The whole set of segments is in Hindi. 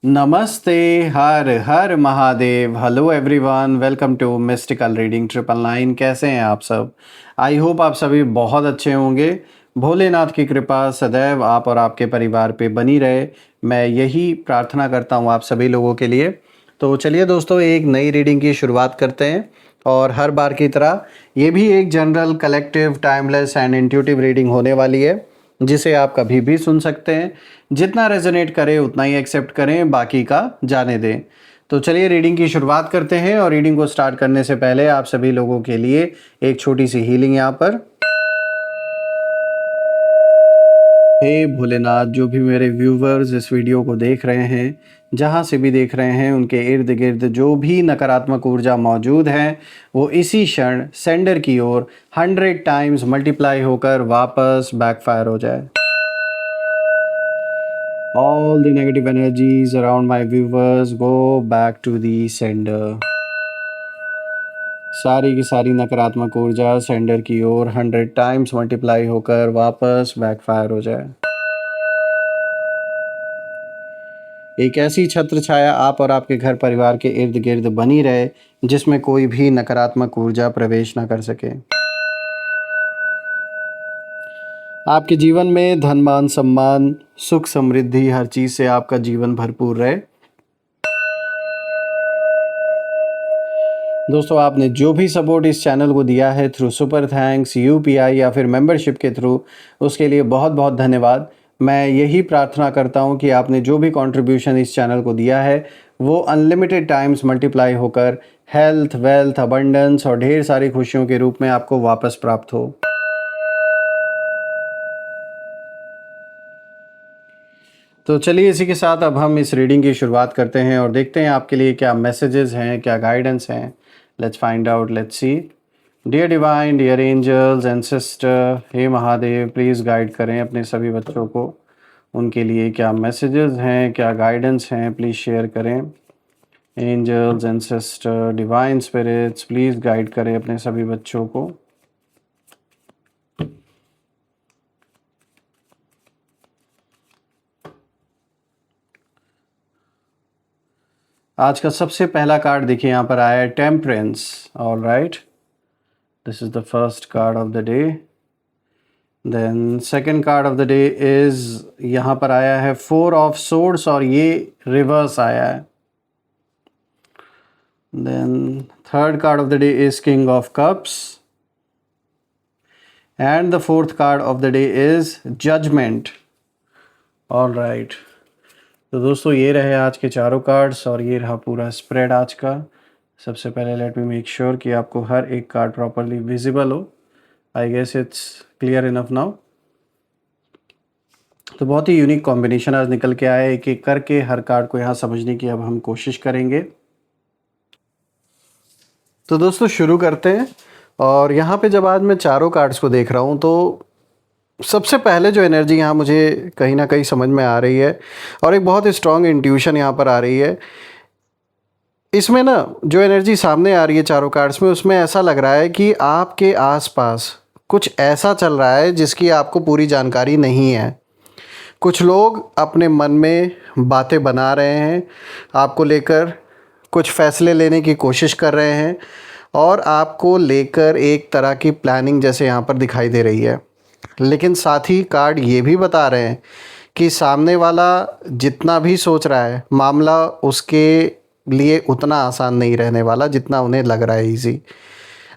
नमस्ते, हर हर Mahadev. Hello everyone, welcome to Mystical Reading 999। कैसे हैं आप सब? आई होप आप सभी बहुत अच्छे होंगे। भोलेनाथ की कृपा सदैव आप और आपके परिवार पे बनी रहे, मैं यही प्रार्थना करता हूँ आप सभी लोगों के लिए। तो चलिए दोस्तों, एक नई रीडिंग की शुरुआत करते हैं। और हर बार की तरह ये भी एक general, collective, timeless and intuitive reading होने वाली है, जिसे आप कभी भी सुन सकते हैं। जितना रेजोनेट करे उतना ही एक्सेप्ट करें, बाकी का जाने दें। तो चलिए रीडिंग की शुरुआत करते हैं। और रीडिंग को स्टार्ट करने से पहले आप सभी लोगों के लिए एक छोटी सी हीलिंग यहाँ पर। हे भोलेनाथ, जो भी मेरे व्यूवर्स इस वीडियो को देख रहे हैं, जहाँ से भी देख रहे हैं, उनके इर्द गिर्द जो भी नकारात्मक ऊर्जा मौजूद है, वो इसी क्षण सेंडर की ओर 100 टाइम्स मल्टीप्लाई होकर वापस बैकफायर हो जाए। All the negative energies around my viewers go back to the sender. सारी की सारी नकारात्मक ऊर्जा सेंडर की ओर 100 टाइम्स मल्टीप्लाई होकर वापस बैकफायर हो जाए। एक ऐसी छत्र छाया आप और आपके घर परिवार के इर्द गिर्द बनी रहे, जिसमें कोई भी नकारात्मक ऊर्जा प्रवेश न कर सके। आपके जीवन में धन, मान, सम्मान, सुख, समृद्धि, हर चीज से आपका जीवन भरपूर रहे। दोस्तों, आपने जो भी सपोर्ट इस चैनल को दिया है थ्रू सुपर थैंक्स, यूपीआई या फिर मेंबरशिप के थ्रू, उसके लिए बहुत बहुत धन्यवाद। मैं यही प्रार्थना करता हूं कि आपने जो भी कंट्रीब्यूशन इस चैनल को दिया है, वो अनलिमिटेड टाइम्स मल्टीप्लाई होकर हेल्थ, वेल्थ, अबंडेंस और ढेर सारी खुशियों के रूप में आपको वापस प्राप्त हो। तो चलिए, इसी के साथ अब हम इस रीडिंग की शुरुआत करते हैं और देखते हैं आपके लिए क्या मैसेजेस हैं, क्या गाइडेंस हैं। Let's find out, let's see. Dear divine, dear angels and sister, हे महादेव, प्लीज़ गाइड करें अपने सभी बच्चों को। उनके लिए क्या मैसेजेस हैं, क्या गाइडेंस हैं, प्लीज़ शेयर करें। Angels and sister, divine spirits, please guide करें अपने सभी बच्चों को। आज का सबसे पहला कार्ड देखिए, यहाँ पर आया है temperance. All right, this is the first card of the day. Then second card of the day is, यहाँ पर आया है 4 ऑफ सोर्ड्स और ये रिवर्स आया है। Then third card of the day is king of cups and the fourth card of the day is judgement. All right, तो दोस्तों ये रहे आज के चारों कार्ड्स और ये रहा पूरा स्प्रेड आज का। सबसे पहले लेट मी मेक श्योर कि आपको हर एक कार्ड प्रॉपरली विजिबल हो। I guess it's clear enough now. तो बहुत ही यूनिक कॉम्बिनेशन आज निकल के आया, एक एक करके हर कार्ड को यहाँ समझने की अब हम कोशिश करेंगे। तो दोस्तों शुरू करते हैं। और यहाँ पे जब आज मैं चारों कार्ड्स को देख रहा हूँ, तो सबसे पहले जो एनर्जी यहाँ मुझे कहीं ना कहीं समझ में आ रही है और एक बहुत स्ट्रॉन्ग इंट्यूशन यहाँ पर आ रही है। इसमें ना जो एनर्जी सामने आ रही है चारों कार्ड्स में, उसमें ऐसा लग रहा है कि आपके आसपास कुछ ऐसा चल रहा है जिसकी आपको पूरी जानकारी नहीं है। कुछ लोग अपने मन में बातें बना रहे हैं, आपको लेकर कुछ फैसले लेने की कोशिश कर रहे हैं और आपको लेकर एक तरह की प्लानिंग जैसे यहाँ पर दिखाई दे रही है। लेकिन साथ ही कार्ड ये भी बता रहे हैं कि सामने वाला जितना भी सोच रहा है, मामला उसके लिए उतना आसान नहीं रहने वाला जितना उन्हें लग रहा है ईजी।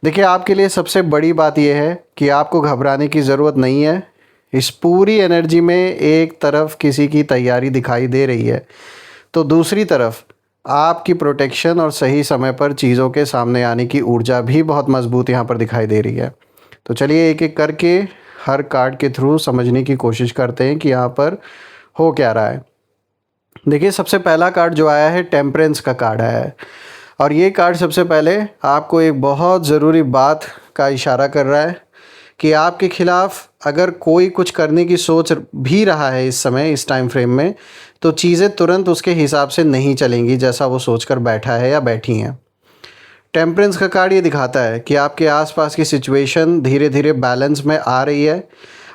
देखिए, आपके लिए सबसे बड़ी बात यह है कि आपको घबराने की ज़रूरत नहीं है। इस पूरी एनर्जी में एक तरफ किसी की तैयारी दिखाई दे रही है, तो दूसरी तरफ आपकी प्रोटेक्शन और सही समय पर चीज़ों के सामने आने की ऊर्जा भी बहुत मजबूत यहाँ पर दिखाई दे रही है। तो चलिए एक एक करके हर कार्ड के थ्रू समझने की कोशिश करते हैं कि यहाँ पर हो क्या रहा है। देखिए, सबसे पहला कार्ड जो आया है टेम्परेंस का कार्ड आया है और ये कार्ड सबसे पहले आपको एक बहुत ज़रूरी बात का इशारा कर रहा है कि आपके ख़िलाफ़ अगर कोई कुछ करने की सोच भी रहा है इस समय, इस टाइम फ्रेम में, तो चीज़ें तुरंत उसके हिसाब से नहीं चलेंगी जैसा वो सोचकर बैठा है या बैठी हैं। टेम्परेंस का कार्ड ये दिखाता है कि आपके आसपास की सिचुएशन धीरे धीरे बैलेंस में आ रही है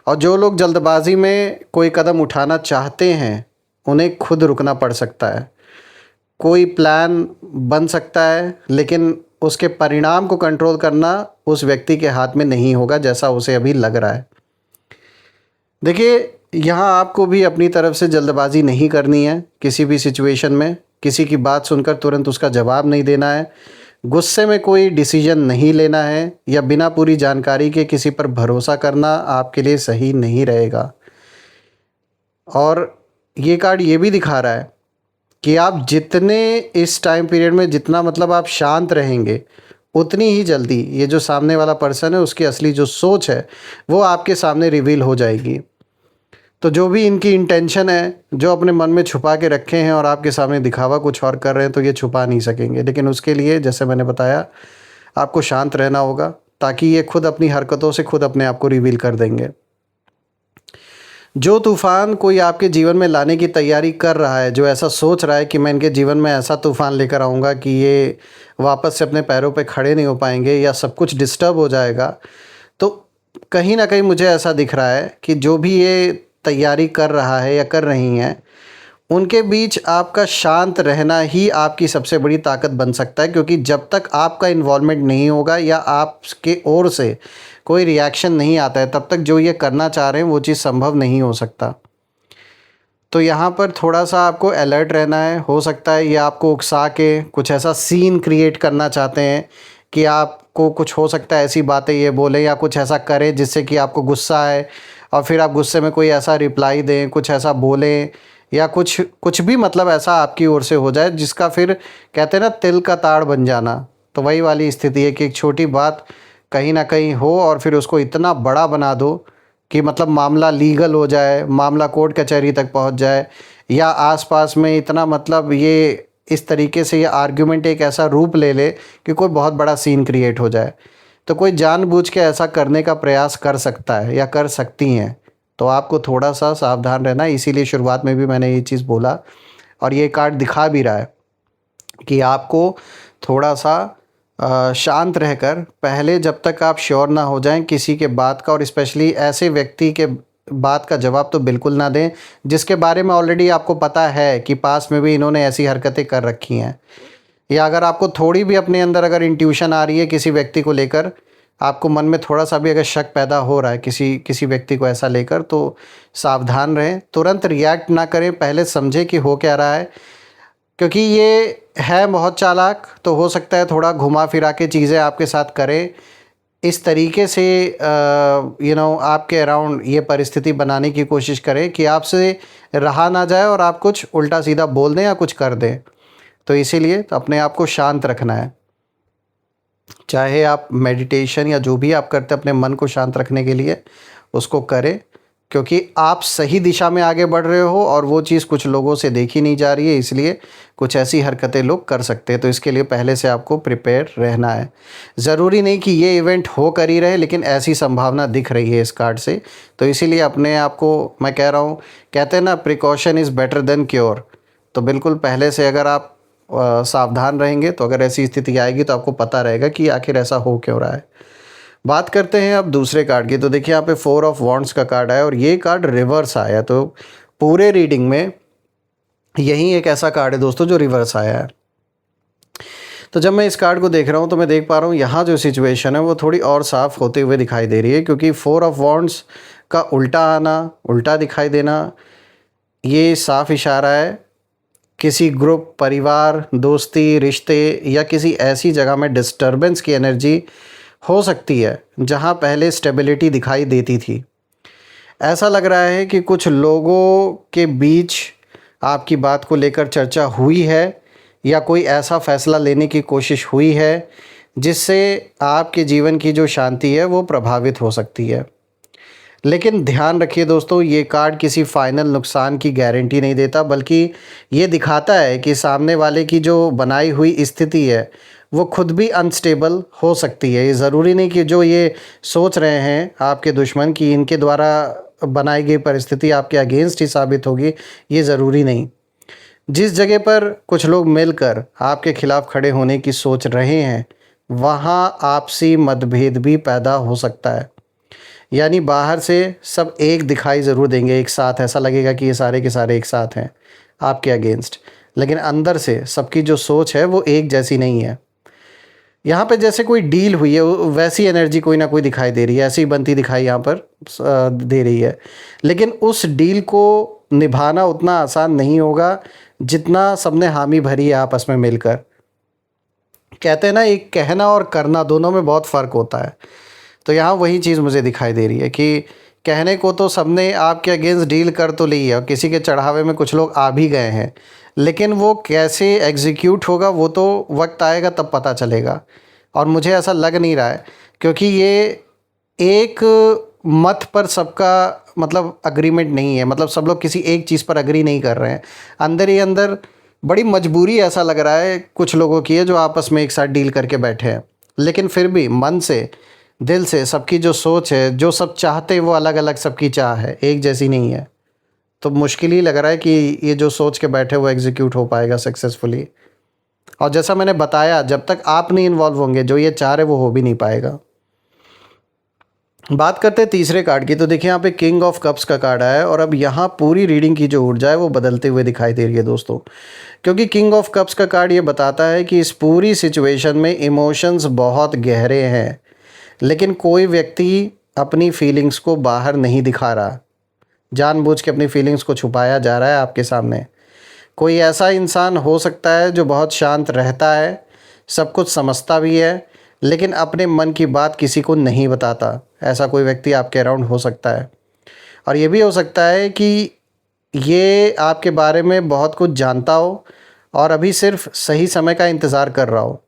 और जो लोग जल्दबाजी में कोई कदम उठाना चाहते हैं, उन्हें खुद रुकना पड़ सकता है। कोई प्लान बन सकता है, लेकिन उसके परिणाम को कंट्रोल करना उस व्यक्ति के हाथ में नहीं होगा जैसा उसे अभी लग रहा है। देखिए, यहाँ आपको भी अपनी तरफ से जल्दबाजी नहीं करनी है किसी भी सिचुएशन में। किसी की बात सुनकर तुरंत उसका जवाब नहीं देना है, गुस्से में कोई डिसीजन नहीं लेना है, या बिना पूरी जानकारी के किसी पर भरोसा करना आपके लिए सही नहीं रहेगा। और ये कार्ड ये भी दिखा रहा है कि आप जितने इस टाइम पीरियड में जितना मतलब आप शांत रहेंगे, उतनी ही जल्दी ये जो सामने वाला पर्सन है उसकी असली जो सोच है वो आपके सामने रिवील हो जाएगी। तो जो भी इनकी इंटेंशन है, जो अपने मन में छुपा के रखे हैं और आपके सामने दिखावा कुछ और कर रहे हैं, तो ये छुपा नहीं सकेंगे। लेकिन उसके लिए जैसे मैंने बताया, आपको शांत रहना होगा, ताकि ये खुद अपनी हरकतों से खुद अपने आप को रिवील कर देंगे। जो तूफ़ान कोई आपके जीवन में लाने की तैयारी कर रहा है, जो ऐसा सोच रहा है कि मैं इनके जीवन में ऐसा तूफ़ान लेकर आऊँगा कि ये वापस से अपने पैरों पे खड़े नहीं हो पाएंगे या सब कुछ डिस्टर्ब हो जाएगा, तो कहीं ना कहीं मुझे ऐसा दिख रहा है कि जो भी ये तैयारी कर रहा है या कर रही हैं, उनके बीच आपका शांत रहना ही आपकी सबसे बड़ी ताकत बन सकता है। क्योंकि जब तक आपका इन्वॉल्वमेंट नहीं होगा या आपके ओर से कोई रिएक्शन नहीं आता है, तब तक जो ये करना चाह रहे हैं वो चीज़ संभव नहीं हो सकता। तो यहाँ पर थोड़ा सा आपको अलर्ट रहना है। हो सकता है ये आपको उकसा के कुछ ऐसा सीन क्रिएट करना चाहते हैं कि आपको कुछ, हो सकता है ऐसी बातें ये बोलें या कुछ ऐसा करें जिससे कि आपको गुस्सा आए, और फिर आप गुस्से में कोई ऐसा रिप्लाई दें, कुछ ऐसा बोलें, या कुछ कुछ भी मतलब ऐसा आपकी ओर से हो जाए जिसका फिर कहते हैं ना तिल का ताड़ बन जाना। तो वही वाली स्थिति है कि एक छोटी बात कहीं ना कहीं हो और फिर उसको इतना बड़ा बना दो कि मतलब मामला लीगल हो जाए, मामला कोर्ट कचहरी तक पहुंच जाए, या आसपास में इतना मतलब ये इस तरीके से ये आर्ग्यूमेंट एक ऐसा रूप ले ले कि कोई बहुत बड़ा सीन क्रिएट हो जाए। तो कोई जानबूझ के ऐसा करने का प्रयास कर सकता है या कर सकती हैं। तो आपको थोड़ा सा सावधान रहना है। इसीलिए शुरुआत में भी मैंने ये चीज़ बोला, और ये कार्ड दिखा भी रहा है कि आपको थोड़ा सा शांत रहकर, पहले जब तक आप श्योर ना हो जाएं किसी के बात का, और स्पेशली ऐसे व्यक्ति के बात का जवाब तो बिल्कुल ना दें जिसके बारे में ऑलरेडी आपको पता है कि पास में भी इन्होंने ऐसी हरकतें कर रखी हैं। या अगर आपको थोड़ी भी अपने अंदर अगर इंट्यूशन आ रही है किसी व्यक्ति को लेकर, आपको मन में थोड़ा सा भी अगर शक पैदा हो रहा है किसी व्यक्ति को ऐसा लेकर, तो सावधान रहें, तुरंत रिएक्ट ना करें, पहले समझें कि हो क्या रहा है। क्योंकि ये है बहुत चालाक, तो हो सकता है थोड़ा घुमा फिरा के चीज़ें आपके साथ करें, इस तरीके से आपके अराउंड ये परिस्थिति बनाने की कोशिश करें कि आपसे रहा ना जाए और आप कुछ उल्टा सीधा बोल दें या कुछ कर दें। तो इसीलिए तो अपने आप को शांत रखना है। चाहे आप मेडिटेशन या जो भी आप करते हैं अपने मन को शांत रखने के लिए, उसको करें, क्योंकि आप सही दिशा में आगे बढ़ रहे हो और वो चीज़ कुछ लोगों से देखी नहीं जा रही है, इसलिए कुछ ऐसी हरकतें लोग कर सकते हैं। तो इसके लिए पहले से आपको प्रिपेयर रहना है। ज़रूरी नहीं कि ये इवेंट हो कर ही रहे, लेकिन ऐसी संभावना दिख रही है इस कार्ड से। तो इसीलिए अपने आप को मैं कह रहा हूँ, कहते हैं ना precaution is better than cure. तो बिल्कुल पहले से अगर आप सावधान रहेंगे, तो अगर ऐसी स्थिति आएगी तो आपको पता रहेगा कि आखिर ऐसा हो क्यों रहा है। बात करते हैं अब दूसरे कार्ड की। तो देखिए यहाँ पे 4 ऑफ वॉन्ड्स का कार्ड आया और ये कार्ड रिवर्स आया। तो पूरे रीडिंग में यही एक ऐसा कार्ड है दोस्तों जो रिवर्स आया है। तो जब मैं इस कार्ड को देख रहा हूँ तो मैं देख पा रहा हूँ यहाँ जो सिचुएशन है वो थोड़ी और साफ़ होते हुए दिखाई दे रही है, क्योंकि 4 ऑफ वॉन्ड्स का उल्टा आना, उल्टा दिखाई देना, ये साफ इशारा है किसी ग्रुप, परिवार, दोस्ती, रिश्ते या किसी ऐसी जगह में डिस्टर्बेंस की एनर्जी हो सकती है जहां पहले स्टेबिलिटी दिखाई देती थी। ऐसा लग रहा है कि कुछ लोगों के बीच आपकी बात को लेकर चर्चा हुई है या कोई ऐसा फ़ैसला लेने की कोशिश हुई है जिससे आपके जीवन की जो शांति है वो प्रभावित हो सकती है। लेकिन ध्यान रखिए दोस्तों, ये कार्ड किसी फाइनल नुकसान की गारंटी नहीं देता, बल्कि ये दिखाता है कि सामने वाले की जो बनाई हुई स्थिति है वो खुद भी अनस्टेबल हो सकती है। ये ज़रूरी नहीं कि जो ये सोच रहे हैं आपके दुश्मन कि इनके द्वारा बनाई गई परिस्थिति आपके अगेंस्ट ही साबित होगी, ये ज़रूरी नहीं। जिस जगह पर कुछ लोग मिलकर आपके खिलाफ़ खड़े होने की सोच रहे हैं, वहाँ आपसी मतभेद भी पैदा हो सकता है। यानी बाहर से सब एक दिखाई ज़रूर देंगे, एक साथ, ऐसा लगेगा कि ये सारे के सारे एक साथ हैं आपके अगेंस्ट, लेकिन अंदर से सबकी जो सोच है वो एक जैसी नहीं है। यहाँ पे जैसे कोई डील हुई है वैसी एनर्जी कोई ना कोई दिखाई दे रही है, ऐसी बनती दिखाई यहाँ पर दे रही है। लेकिन उस डील को निभाना उतना आसान नहीं होगा जितना सबने हामी भरी है आपस में मिलकर। कहते हैं ना, एक कहना और करना दोनों में बहुत फ़र्क होता है। तो यहाँ वही चीज़ मुझे दिखाई दे रही है कि कहने को तो सबने आपके अगेंस्ट डील कर तो ली है और किसी के चढ़ावे में कुछ लोग आ भी गए हैं, लेकिन वो कैसे एग्जीक्यूट होगा वो तो वक्त आएगा तब पता चलेगा। और मुझे ऐसा लग नहीं रहा है, क्योंकि ये एक मत पर सबका मतलब अग्रीमेंट नहीं है, मतलब सब लोग किसी एक चीज़ पर अग्री नहीं कर रहे हैं। अंदर ही अंदर बड़ी मजबूरी ऐसा लग रहा है कुछ लोगों की है जो आपस में एक साथ डील करके बैठे हैं, लेकिन फिर भी मन से, दिल से सबकी जो सोच है, जो सब चाहते हैं वो अलग अलग सबकी चाह है, एक जैसी नहीं है। तो मुश्किल ही लग रहा है कि ये जो सोच के बैठे वो एग्जीक्यूट हो पाएगा सक्सेसफुली। और जैसा मैंने बताया, जब तक आप नहीं इन्वॉल्व होंगे जो ये चाह रहे वो हो भी नहीं पाएगा। बात करते हैं तीसरे कार्ड की। तो देखिए यहाँ पे किंग ऑफ कप्स का कार्ड आया है और अब यहाँ पूरी रीडिंग की जो ऊर्जा है वो बदलते हुए दिखाई दे रही है दोस्तों, क्योंकि किंग ऑफ कप्स का कार्ड ये बताता है कि इस पूरी सिचुएशन में इमोशंस बहुत गहरे हैं, लेकिन कोई व्यक्ति अपनी फीलिंग्स को बाहर नहीं दिखा रहा, जानबूझ के अपनी फीलिंग्स को छुपाया जा रहा है आपके सामने। कोई ऐसा इंसान हो सकता है जो बहुत शांत रहता है, सब कुछ समझता भी है, लेकिन अपने मन की बात किसी को नहीं बताता। ऐसा कोई व्यक्ति आपके अराउंड हो सकता है। और ये भी हो सकता है कि ये आपके बारे में बहुत कुछ जानता हो और अभी सिर्फ सही समय का इंतज़ार कर रहा हो,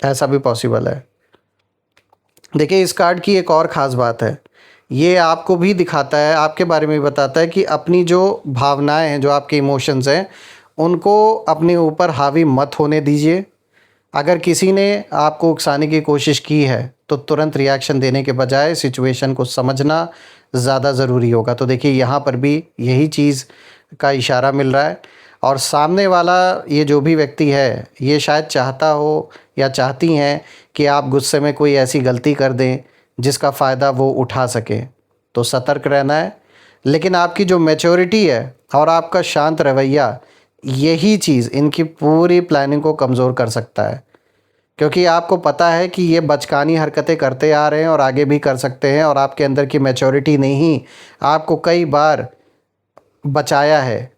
ऐसा भी पॉसिबल है। देखिए इस कार्ड की एक और ख़ास बात है, ये आपको भी दिखाता है, आपके बारे में भी बताता है कि अपनी जो भावनाएं हैं, जो आपके इमोशंस हैं, उनको अपने ऊपर हावी मत होने दीजिए। अगर किसी ने आपको उकसाने की कोशिश की है तो तुरंत रिएक्शन देने के बजाय सिचुएशन को समझना ज़्यादा ज़रूरी होगा। तो देखिए यहाँ पर भी यही चीज़ का इशारा मिल रहा है। और सामने वाला ये जो भी व्यक्ति है ये शायद चाहता हो या चाहती हैं कि आप गुस्से में कोई ऐसी गलती कर दें जिसका फ़ायदा वो उठा सके। तो सतर्क रहना है। लेकिन आपकी जो मैच्योरिटी है और आपका शांत रवैया, यही चीज़ इनकी पूरी प्लानिंग को कमज़ोर कर सकता है, क्योंकि आपको पता है कि ये बचकानी हरकतें करते आ रहे हैं और आगे भी कर सकते हैं, और आपके अंदर की मैच्योरिटी ने ही आपको कई बार बचाया है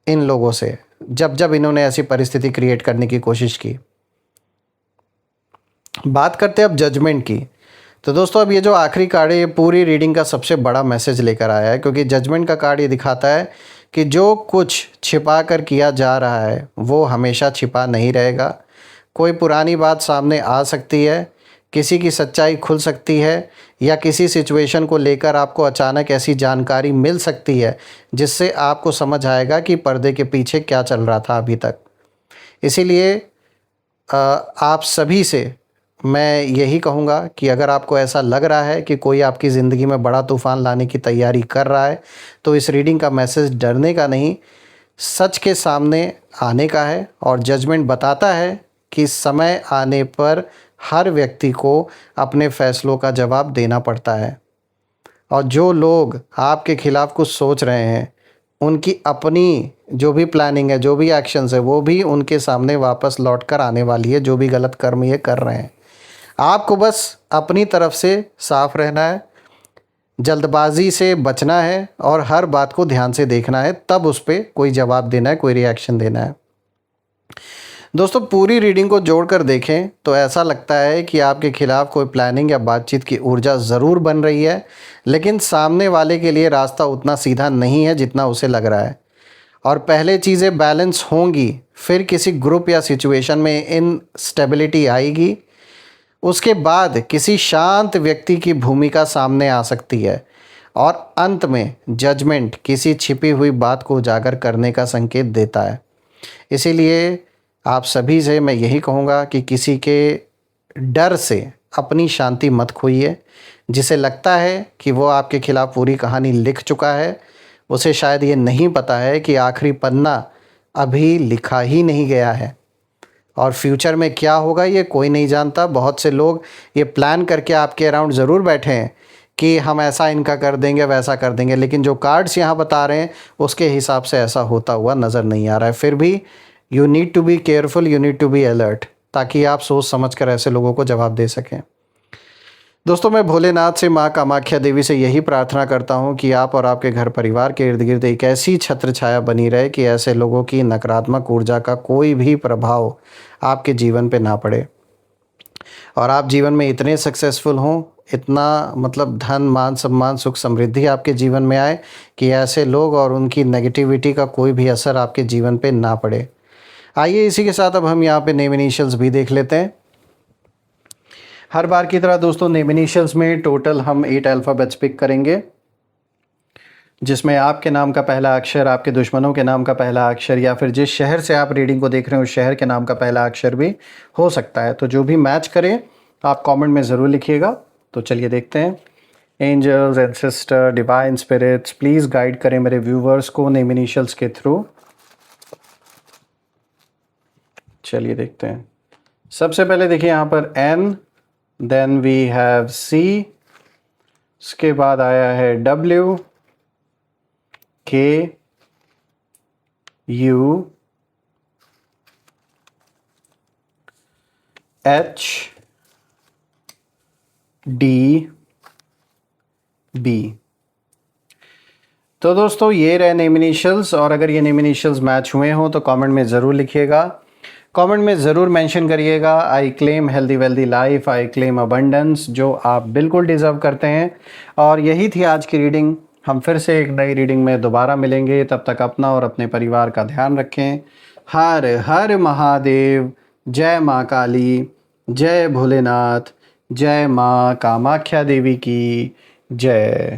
इन लोगों से, जब जब इन्होंने ऐसी परिस्थिति क्रिएट करने की कोशिश की। बात करते हैं अब जजमेंट की। तो दोस्तों अब ये जो आखिरी कार्ड है ये पूरी रीडिंग का सबसे बड़ा मैसेज लेकर आया है, क्योंकि जजमेंट का कार्ड ये दिखाता है कि जो कुछ छिपा कर किया जा रहा है वो हमेशा छिपा नहीं रहेगा। कोई पुरानी बात सामने आ सकती है, किसी की सच्चाई खुल सकती है, या किसी सिचुएशन को लेकर आपको अचानक ऐसी जानकारी मिल सकती है जिससे आपको समझ आएगा कि पर्दे के पीछे क्या चल रहा था अभी तक। इसीलिए आप सभी से मैं यही कहूँगा कि अगर आपको ऐसा लग रहा है कि कोई आपकी ज़िंदगी में बड़ा तूफ़ान लाने की तैयारी कर रहा है, तो इस रीडिंग का मैसेज डरने का नहीं, सच के सामने आने का है। और जजमेंट बताता है कि समय आने पर हर व्यक्ति को अपने फ़ैसलों का जवाब देना पड़ता है, और जो लोग आपके ख़िलाफ़ कुछ सोच रहे हैं उनकी अपनी जो भी प्लानिंग है, जो भी एक्शंस है, वो भी उनके सामने वापस लौट कर आने वाली है, जो भी गलत कर्म ये कर रहे हैं। आपको बस अपनी तरफ से साफ रहना है, जल्दबाजी से बचना है और हर बात को ध्यान से देखना है, तब उस पर कोई जवाब देना है, कोई रिएक्शन देना है। दोस्तों पूरी रीडिंग को जोड़कर देखें तो ऐसा लगता है कि आपके खिलाफ कोई प्लानिंग या बातचीत की ऊर्जा ज़रूर बन रही है, लेकिन सामने वाले के लिए रास्ता उतना सीधा नहीं है जितना उसे लग रहा है। और पहले चीज़ें बैलेंस होंगी, फिर किसी ग्रुप या सिचुएशन में इनस्टेबिलिटी आएगी, उसके बाद किसी शांत व्यक्ति की भूमिका सामने आ सकती है, और अंत में जजमेंट किसी छिपी हुई बात को उजागर करने का संकेत देता है। इसीलिए आप सभी से मैं यही कहूँगा कि किसी के डर से अपनी शांति मत खोइए। जिसे लगता है कि वो आपके खिलाफ़ पूरी कहानी लिख चुका है, उसे शायद ये नहीं पता है कि आखिरी पन्ना अभी लिखा ही नहीं गया है, और फ्यूचर में क्या होगा ये कोई नहीं जानता। बहुत से लोग ये प्लान करके आपके अराउंड ज़रूर बैठे हैं कि हम ऐसा इनका कर देंगे, वैसा कर देंगे, लेकिन जो कार्ड्स यहाँ बता रहे हैं उसके हिसाब से ऐसा होता हुआ नज़र नहीं आ रहा है। फिर भी you need to be careful, you need to be alert, ताकि आप सोच समझ कर ऐसे लोगों को जवाब दे सकें। दोस्तों, मैं भोलेनाथ से, माँ कामाख्या देवी से यही प्रार्थना करता हूँ कि आप और आपके घर परिवार के इर्द गिर्द एक ऐसी छत्र छाया बनी रहे कि ऐसे लोगों की नकारात्मक ऊर्जा का कोई भी प्रभाव आपके जीवन पे ना पड़े, और आप जीवन में इतने सक्सेसफुल हों, इतना मतलब धन मान सम्मान सुख समृद्धि आपके जीवन में आए कि ऐसे लोग और उनकी नेगेटिविटी का कोई भी असर आपके जीवन पे ना पड़े। आइए इसी के साथ अब हम यहाँ पे नेम इनिशियल्स भी देख लेते हैं। हर बार की तरह दोस्तों, नेम इनिशियल्स में टोटल हम 8 अल्फ़ाबेट्स पिक करेंगे, जिसमें आपके नाम का पहला अक्षर, आपके दुश्मनों के नाम का पहला अक्षर, या फिर जिस शहर से आप रीडिंग को देख रहे हैं उस शहर के नाम का पहला अक्षर भी हो सकता है। तो जो भी मैच करे आप कमेंट में ज़रूर लिखिएगा। तो चलिए देखते हैं। Angels, ancestor, divine spirits, please guide करें मेरे व्यूवर्स को नेम इनिशियल्स के थ्रू। चलिए देखते हैं। सबसे पहले देखिए यहाँ पर एन, देन वी हैव सी, उसके बाद आया है डब्ल्यू, के, यू, एच, डी, बी। तो दोस्तों, ये रहे नेम इनिशियल्स, और अगर ये नेम इनिशियल्स मैच हुए हों तो कमेंट में ज़रूर लिखिएगा। कमेंट में ज़रूर मेंशन करिएगा, I claim healthy wealthy life, I claim abundance, जो आप बिल्कुल डिज़र्व करते हैं। और यही थी आज की रीडिंग। हम फिर से एक नई रीडिंग में दोबारा मिलेंगे। तब तक अपना और अपने परिवार का ध्यान रखें। हर हर महादेव। जय माँ काली, जय भोलेनाथ, जय माँ कामाख्या देवी की जय।